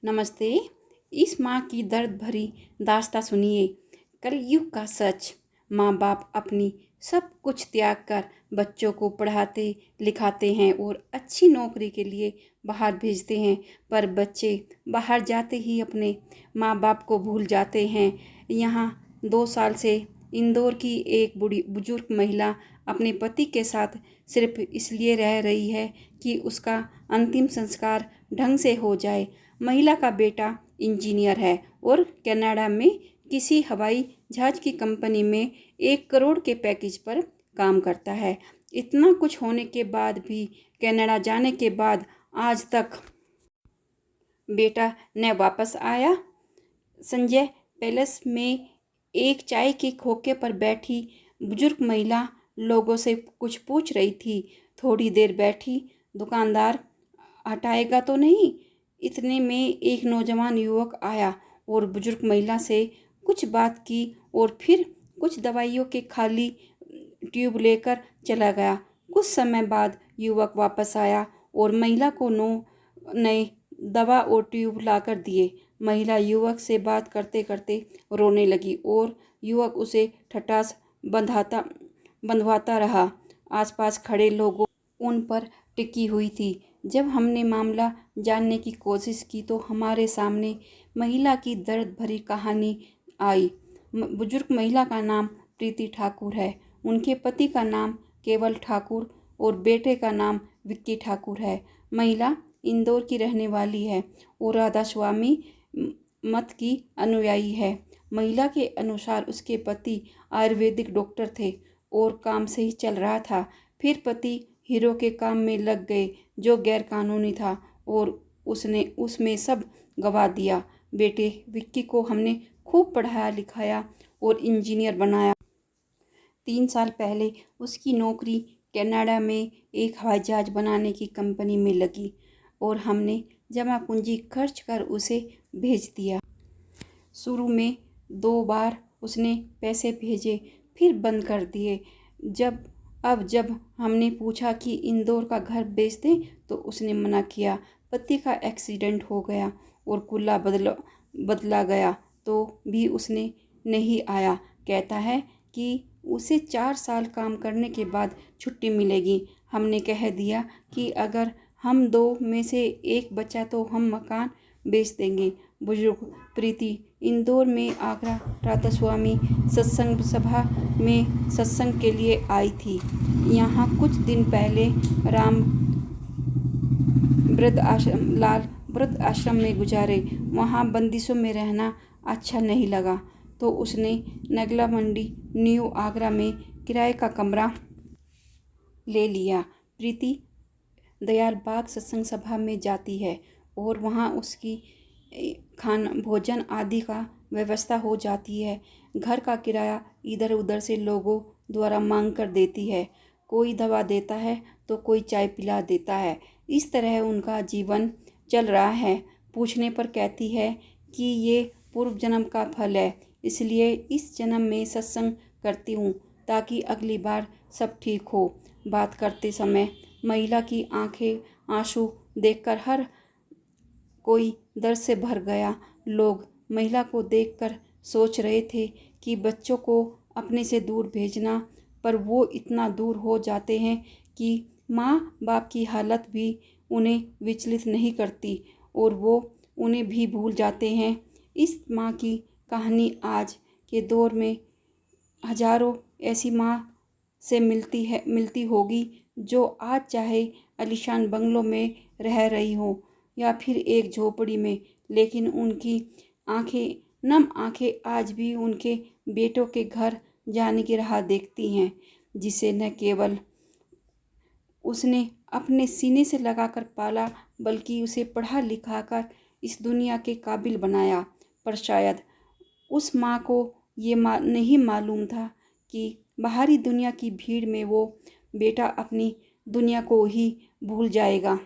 नमस्ते। इस माँ की दर्द भरी दास्तां सुनिए। कलयुग का सच। माँ बाप अपनी सब कुछ त्याग कर बच्चों को पढ़ाते लिखाते हैं और अच्छी नौकरी के लिए बाहर भेजते हैं, पर बच्चे बाहर जाते ही अपने माँ बाप को भूल जाते हैं। यहाँ 2 साल से इंदौर की एक बुजुर्ग महिला अपने पति के साथ सिर्फ इसलिए रह रही है कि उसका अंतिम संस्कार ढंग से हो जाए। महिला का बेटा इंजीनियर है और कनाडा में किसी हवाई जहाज की कंपनी में 1 करोड़ के पैकेज पर काम करता है। इतना कुछ होने के बाद भी कनाडा जाने के बाद आज तक बेटा न वापस आया। संजय पैलेस में एक चाय के खोखे पर बैठी बुजुर्ग महिला लोगों से कुछ पूछ रही थी। थोड़ी देर बैठी, दुकानदार हटाएगा तो नहीं। इतने में एक नौजवान युवक आया और बुजुर्ग महिला से कुछ बात की और फिर कुछ दवाइयों के खाली ट्यूब लेकर चला गया। कुछ समय बाद युवक वापस आया और महिला को नए दवा और ट्यूब लाकर दिए। महिला युवक से बात करते करते रोने लगी और युवक उसे ठठास बंधवाता रहा। आसपास खड़े लोगों उन पर टिकी हुई थी। जब हमने मामला जानने की कोशिश की तो हमारे सामने महिला की दर्द भरी कहानी आई। बुजुर्ग महिला का नाम प्रीति ठाकुर है। उनके पति का नाम केवल ठाकुर और बेटे का नाम विक्की ठाकुर है। महिला इंदौर की रहने वाली है और राधा स्वामी मत की अनुयायी है। महिला के अनुसार उसके पति आयुर्वेदिक डॉक्टर थे और काम सही चल रहा था। फिर पति हीरो के काम में लग गए जो गैर कानूनी था और उसने उसमें सब गवा दिया। बेटे विक्की को हमने खूब पढ़ाया लिखाया और इंजीनियर बनाया। 3 साल पहले उसकी नौकरी कनाडा में एक हवाई जहाज बनाने की कंपनी में लगी और हमने जमा पूंजी खर्च कर उसे भेज दिया। शुरू में 2 बार उसने पैसे भेजे, फिर बंद कर दिए। जब हमने पूछा कि इंदौर का घर बेच दें तो उसने मना किया। पति का एक्सीडेंट हो गया और कुल्ला बदला गया तो भी उसने नहीं आया। कहता है कि उसे 4 साल काम करने के बाद छुट्टी मिलेगी। हमने कह दिया कि अगर हम 2 में से एक बचा तो हम मकान बेच देंगे। बुजुर्ग प्रीति इंदौर में आगरा राधा स्वामी सत्संग सभा में सत्संग के लिए आई थी। यहाँ कुछ दिन पहले लाल वृद्ध आश्रम में गुजारे। वहाँ बंदिशों में रहना अच्छा नहीं लगा तो उसने नगला मंडी न्यू आगरा में किराए का कमरा ले लिया। प्रीति दयाल बाग सत्संग सभा में जाती है और वहाँ उसकी खाना भोजन आदि का व्यवस्था हो जाती है। घर का किराया इधर उधर से लोगों द्वारा मांग कर देती है। कोई दवा देता है तो कोई चाय पिला देता है। इस तरह उनका जीवन चल रहा है। पूछने पर कहती है कि ये पूर्व जन्म का फल है, इसलिए इस जन्म में सत्संग करती हूँ ताकि अगली बार सब ठीक हो। बात करते समय महिला की आंखें आंसू देखकर हर कोई दर्द से भर गया। लोग महिला को देखकर सोच रहे थे कि बच्चों को अपने से दूर भेजना, पर वो इतना दूर हो जाते हैं कि माँ बाप की हालत भी उन्हें विचलित नहीं करती और वो उन्हें भी भूल जाते हैं। इस माँ की कहानी आज के दौर में हजारों ऐसी माँ से मिलती होगी जो आज चाहे आलीशान बंगलों में रह रही हो या फिर एक झोपड़ी में, लेकिन उनकी नम आंखें आज भी उनके बेटों के घर जाने की राह देखती हैं, जिसे न केवल उसने अपने सीने से लगाकर पाला बल्कि उसे पढ़ा लिखा कर इस दुनिया के काबिल बनाया। पर शायद उस माँ को ये नहीं मालूम था कि बाहरी दुनिया की भीड़ में वो बेटा अपनी दुनिया को ही भूल जाएगा।